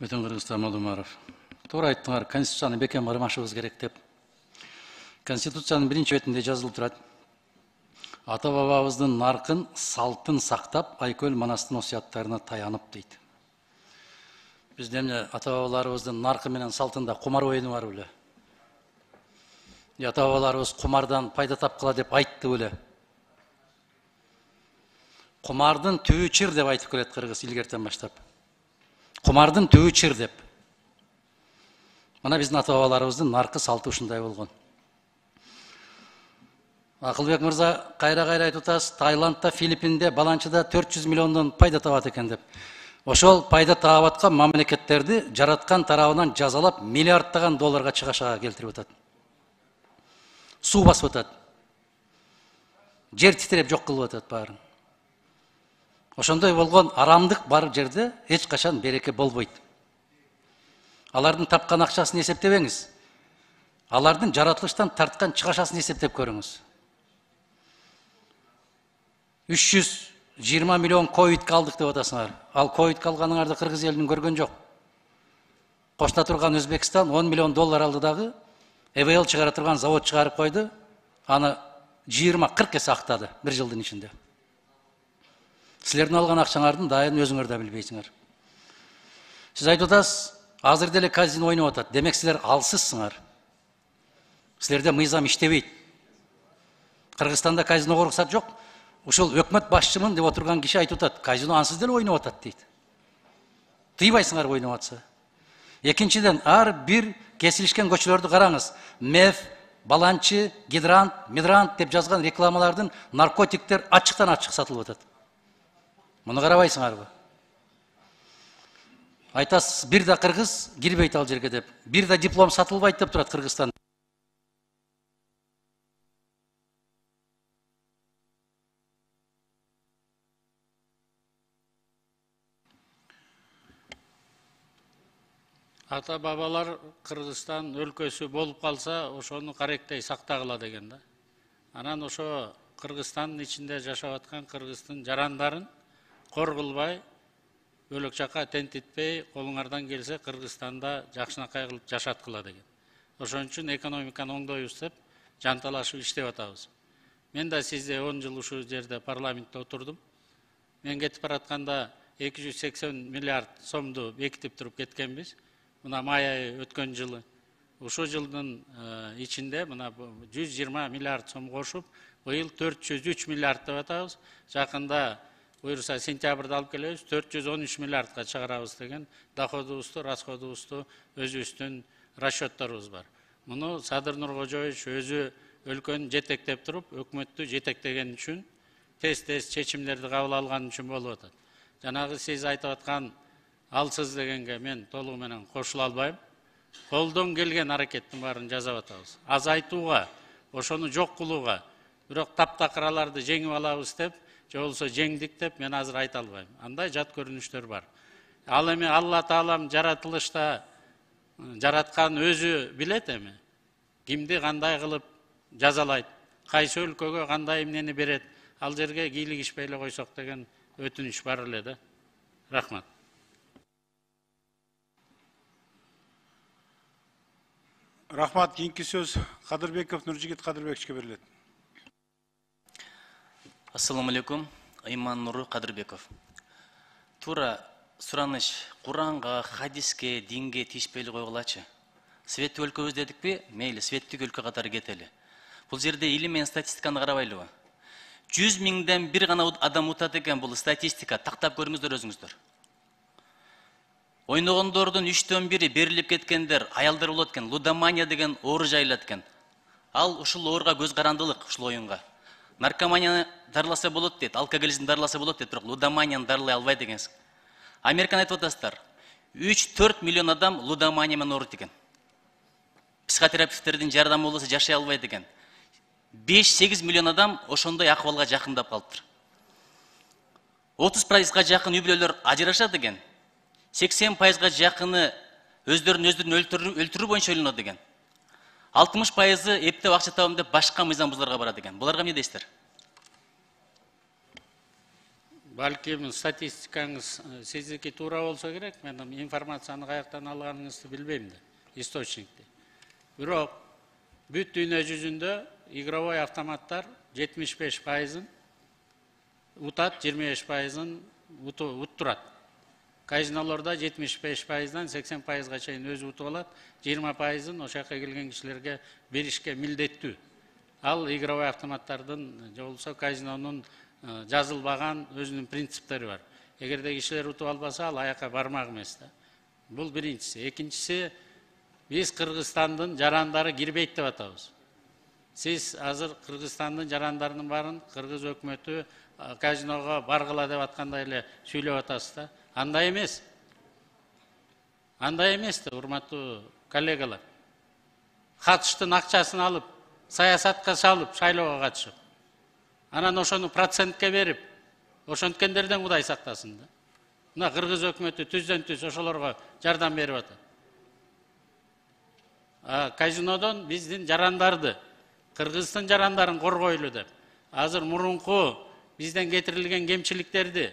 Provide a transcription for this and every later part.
Бүтін Қырғызстан Молдумаров. Тура айттыңар, Конституцияны бекем кармашыбыз керек деп. Конституцияның бірінші бетінде жазылып тұрады. Ата бабабыздың нарқын, салтын сақтап, Айкөл Манастың осыяттарына таянып дейді. Бізде ата бабаларыбыздың нарқы менен салтында құмар ойыны бар біле. Ата бабаларыбыз құмардан пайда тапқыла деп айтты біле. Құмардың түбі чыр деп айтып келеді қырғыз илгертен баштап. Құмардың түбі чыр деп. Мына біздің ата бабаларыбыздың нарқы салты ушундай болгон. Акылбек мырза кайра-кайра айтып атасыз, Таиландта, Филиппинде, Баланчыда 400 миллиондон пайда табат экен деп. Ошол пайда таап аткан мамлекеттерди жараткан тарабынан жазалап миллиарддаган долларга чыгашага келтирип атат. Суу басып атат. Жер титиреп жок кылып атат баарын. Ошондой болгон арамдык бар жерде эч качан береке болбойт. Алардын тапкан акчасын эсептебеңиз. Алардын жаратылыштан тарткан чыгашасын эсептеп көрүңүз. 320 миллион ковид калдык деп атасыңар. Ал ковид калганыңарды кыргыз элинин көргөн жок. Кошуна турган Өзбекстан 10 миллион доллар алды дагы, ЭВЛ чыгара турган завод чыгарып койду. Аны 20-40 эсе актады бир жылдын ичинде. Силердин алган акчаңардын дайын өзүңөр да билбейсиңер. Сиз айтып атасыз, азыр деле казино ойноп атат. Демек силер алсызсыңар. Силерде мыйзам иштебейт. Кыргызстанда казино уруксат жок. Ушул өкмөт башчымын деп отурган киши айтып атат, казино ансыз деле ойноп атат дейт. Тыйбайсыңар ойноп атса. Экинчиден, ар бир кесилишкен көчөлөрдү караңыз. МЭФ, Баланчы, Гидрант, Мидрант деп жазган рекламалардын наркотиктер ачыктан ачык сатылып атат. Муну карабайсыңарбы? Айтасыз, бир да кыргыз кирбейт ал жерге деп. Бир да диплом сатылбайт деп турат Кыргызстан. Ата бабалар Кыргызстан өлкөсү болуп калса, ошону каректей сактагыла деген да. Анан ошо Кыргызстандын ичинде жашап аткан кыргыздын жарандарын кор кылбай, бөлөк жака тентитпей, колуңардан келсе Кыргызстанда жакшынакай кылып жашаткыла деген. Ошон үчүн экономиканы оңдойбуз деп жанталашып иштеп атабыз. Мен да сизде 10 жыл ушул жерде парламентте отурдум. Мен кетип баратканда 280 миллиард сомду бекитип туруп кеткенбиз. Мына май айы өткөн жылы. Ушул жылдын ичинде мына 120 миллиард сом кошуп, быйыл 403 миллиард деп атабыз. Жакында буюрса сентябрда алып келебиз, 413 миллиардка чыгарабыз деген доходубузду, расходубузду өзүбүздүн расчетторубуз бар. Муну Садыр Нуркожоевич өзү өлкөнү жетектеп туруп, өкмөттү жетектеген үчүн, тез чечимдерди кабыл алган үчүн болуп атат. Жанагы сиз айтып аткан алсыз дегенге мен толугу менен кошула албайм. Колдон келген аракеттин баарын жасап атабыз. Азайтууга, ошону жок кылууга, бирок таптакыраларды жеңип алабыз деп, же болсо жеңдик деп мен азыр айта албайм. Андай жат көрүнүштөр бар. Ал эми Алла Таалам жаратылышта жараткан өзү билет эми. Кимди кандай кылып жазалайт, кайсы өлкөгө кандай эмнени берет, ал жерге кийлигишпей эле койсок деген өтүнүч бар эле да. Рахмат. Рахмат. Кийинки сөз Кадырбеков Нуржигит Кадырбековичке берилет. Ассаламу алейкум. Айман Нуру Кадырбеков. Тура сураныш Куранга, хадиске, динге тиешпей койгулачы. Светтик өлкөбүз дедикпи? Мейли, светтик өлкө катары кетели. Бул жерде илим менен статистиканы карабайлыбы? 100 миңден бир гана адам утат экен, бул статистика. Тактап көрүңүздөр өзүңүздөр. Ойногондордун 3-төн 1-и берилип кеткендер, аялдар болот экен, лудомания деген оору жайылат экен. Ал ушул ооруга көз карандылык, ушул оюнга. Наркоманияны дарыласа болот дейт, алкоголизмди дарыласа болот дейт, бирок лудоманияны дарылай албайт экенсиз. Американы айтып атасыздар. 3-4 миллион адам лудомания менен ооруйт экен. Психотерапевттердин жардамы болбосо жашай албайт экен. 5-8 миллион адам ошондой акыбалга жакындап калыптыр. 30%га жакын үй бүлөлөр ажырашат экен. 80%га жакыны өздөрүн өлтүрүү боюнча ойлонот экен. 60% эптеп акча табам деп башка мыйзам бузууларга барат экен. Буларга эмне дейсиздер? Балким статистикаңыз сиздики туура болсо керек, мен информацияны каяктан алганыңызды билбейм да, источникти. Бирок бүт дүйнө жүзүндө игровой автоматтар 75%-ын утат, 25%-ын уттурат. Казинолордо 75%-дан 80%-га чейин өзү утуп алат, 20%-ын ошол жака келген кишилерге беришке милдеттүү. Ал игровой автоматтардын же болбосо казинонун жазылбаган өзүнүн принциптери бар. Эгерде кишилер утуп албаса, ал аяка бармак эмес да. Бул биринчиси. Экинчиси, биз Кыргызстандын жарандары кирбейт деп атабыз. Сиз азыр Кыргызстандын жарандарынын баарын кыргыз өкмөтү казиного баргыла деп аткандай эле сүйлөп атасыз да. Андай эмес. Андай эмес да, урматтуу коллегалар. Катыштын акчасын алып, саясатка салып, шайлоого катышып. Анан ошону процентке берип, ошонткендерден Кудай сактасын да. Мына кыргыз өкмөтү түздөн түз ошолорго жардам берип атат. Казинодон биздин жарандарды, Кыргыздын жарандарын коргойлу деп. Азыр мурунку бизден кетирилген кемчиликтерди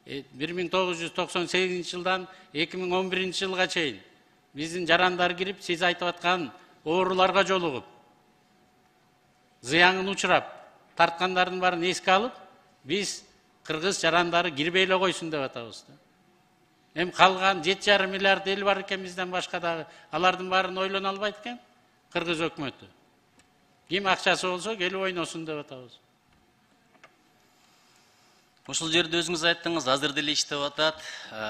1998 жылдан 2011 жылга чейин биздин жарандар кирип, сиз айтып аткан ооруларга жолугуп, зыянын учурап, тарткандардын баарын эске алып, биз кыргыз жарандары кирбей эле койсун деп атабыз да. Эми калган 7,5 миллиард эл бар экен бизден башка дагы, алардын баарын ойлоно албайт экен кыргыз өкмөтү. Ким акчасы болсо келип ойносун деп атабыз. Ушул жерде өзүңүз айттыңыз, азыр деле иштеп атат,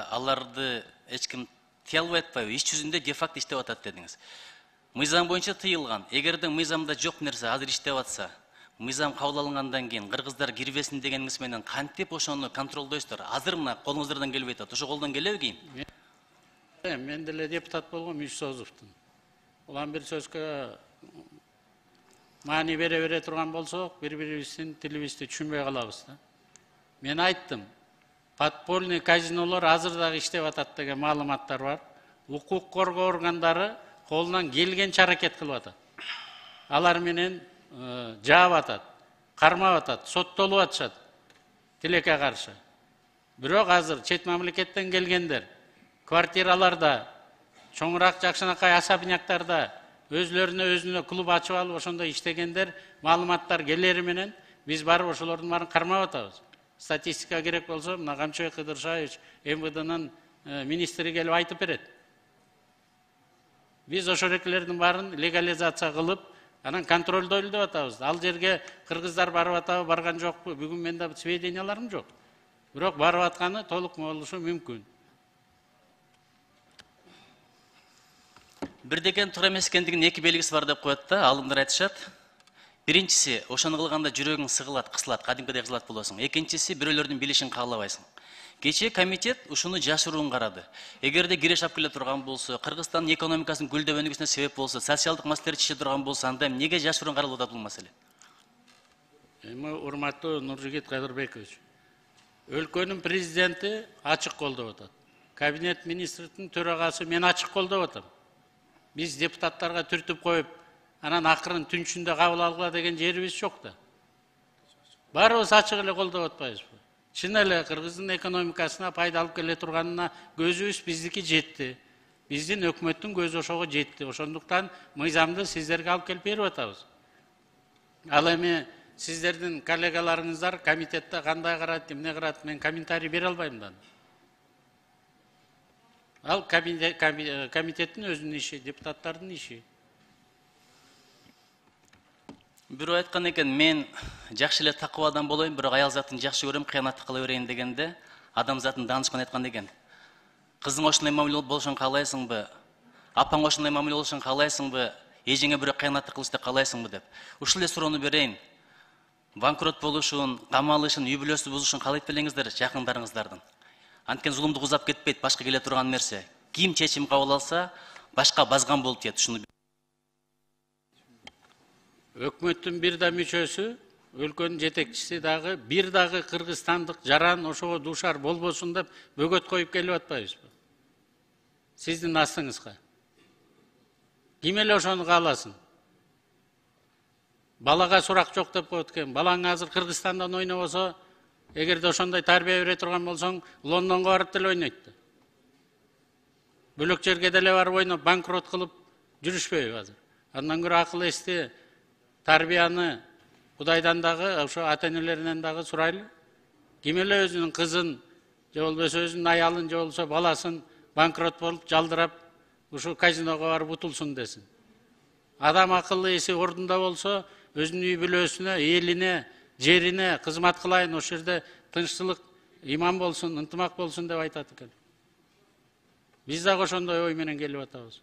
аларды эч ким тыя албай атпайбы? Иш жүзүндө де-факто иштеп атат дедиңиз. Мыйзам боюнча тыйылган. Эгерде мыйзамда жок нерсе азыр иштеп атса, мыйзам кабыл алынгандан кийин кыргыздар кирбесин дегениңиз менен кантип ошону контролдойсуздар? Азыр мына колуңуздардан келбей атат. Ошо колдон келеби кийин? Мен деле депутат болгом Мишсозовдун. Улам бир сөзгө маани бере турган болсок, бири-бирибиздин тилибизди түшүнбөй калабыз да. Мен айттым, подпольный казинолор азыр дагы иштеп атат деген маалыматтар бар. Укук коргоо органдары колунан келгенче аракет кылып атат. Алар менен жаап атат, кармап атат, соттолуп атышат тилекке каршы. Бирок азыр чет мамлекеттен келгендер квартираларда, чоңураак жакшынакай особняктарда өзүнө клуб ачып алып ошондо иштегендер маалыматтар келери менен биз барып ошолордун баарын кармап атабыз. Статистика керек болсо, мына Камчыбек Кыдыршаевич МВДнын министри келип айтып берет. Биз ошол экелердин баарын легализация кылып, анан контролдойлу деп атабыз. Ал жерге кыргыздар барып атабы, барган жокпу? Бүгүн менде сведенияларым жок. Бирок барып атканы толук болушу мүмкүн. Бирдеген туура эмес экендигинин эки белгиси бар деп коет да, алымдар айтышат. Биринчиси, ошону кылганда жүрөгүң сыгылат, кысылат, кадимкидей кысылат болосуң. Экинчиси, бирөөлөрдүн билишин каалабайсың. Кечээ комитет ушуну жашыруун карады. Эгерде киреш алып келе турган болсо, Кыргызстандын экономикасынын гүлдөп өнүгүшүнө себеп болсо, социалдык маселелер чече турган болсо, анда эмнеге жашыруун каралып атат бул маселе? Эми урматтуу Нуржигит Кадырбекович, өлкөнүн президенти ачык колдоп атат. Кабинет министрдин төрагасы мен ачык колдоп атам. Биз депутаттарга түртүп коюп, анан акырын түнчүндө кабыл алгыла деген жерибиз жок да. Баарыбыз ачык эле колдоп атпайбызбы? Чын эле Кыргыздын экономикасына пайда алып келе турганына көзүбүз биздики жетти. Биздин өкмөттүн көзү ошого жетти. Ошондуктан мыйзамды сиздерге алып келип берип атабыз. Ал эми сиздердин коллегаларыңыздар комитетте кандай карайт, эмне карайт, мен комментарий бере албайм да. Ал комитеттин өзүнүн иши, депутаттардын иши. Бирөө айткан экен, мен жакшы эле такып адам болоюн, бирок аял затын жакшы көрөм, кыянаттык кыла берейин дегенде, адам затын даанышман айткан экен. Кызың ошондой мамиле болушун каалайсыңбы? Апаң ошондой мамиле болушун каалайсыңбы? Эжеңе бирөө кыянаттык кылышты каалайсыңбы деп. Ушул эле суроону берейин. Банкрот болушун, камалышын, үй бүлөсү бузушун каалайт белеңиздер жакындарыңыздардын. Анткени зулумдук узап кетпейт, башка келе турган нерсе. Ким чечим кабыл алса, башка базган болуп тиет. Ушуну Өкмөттүн бир да мүчөсү, өлкөнүн жетекчиси дагы, бир дагы кыргызстандык жаран ошого дуушар болбосун деп бөгөт коюп келип атпайбызбы? Сиздин астыңызга. Ким эле ошону кааласын? Балага сурак жок деп коет экен. Балаң азыр Кыргызстандан ойнобосо, эгерде ошондой тарбия бере турган болсоң, Лондонго барып деле ойнойт да. Бөлөк жерге деле барып ойноп, банкрот кылып жүрүшпөйбү азыр. Андан көрө акыл эсти тарбияны Кудайдан дагы, ошо ата-энелеринен дагы сурайлы. Ким эле өзүнүн кызын, же болбосо өзүнүн аялын, же болбосо баласын банкрот болуп, жалдырап, ушу казиного барып утулсун десин. Адам акылы эси ордунда болсо, өзүнүн үй бүлөсүнө, элине, жерине кызмат кылайын, ошол жерде тынччылык, иман болсун, ынтымак болсун деп айтат экен. Биз дагы ошондой ой менен келип атабыз.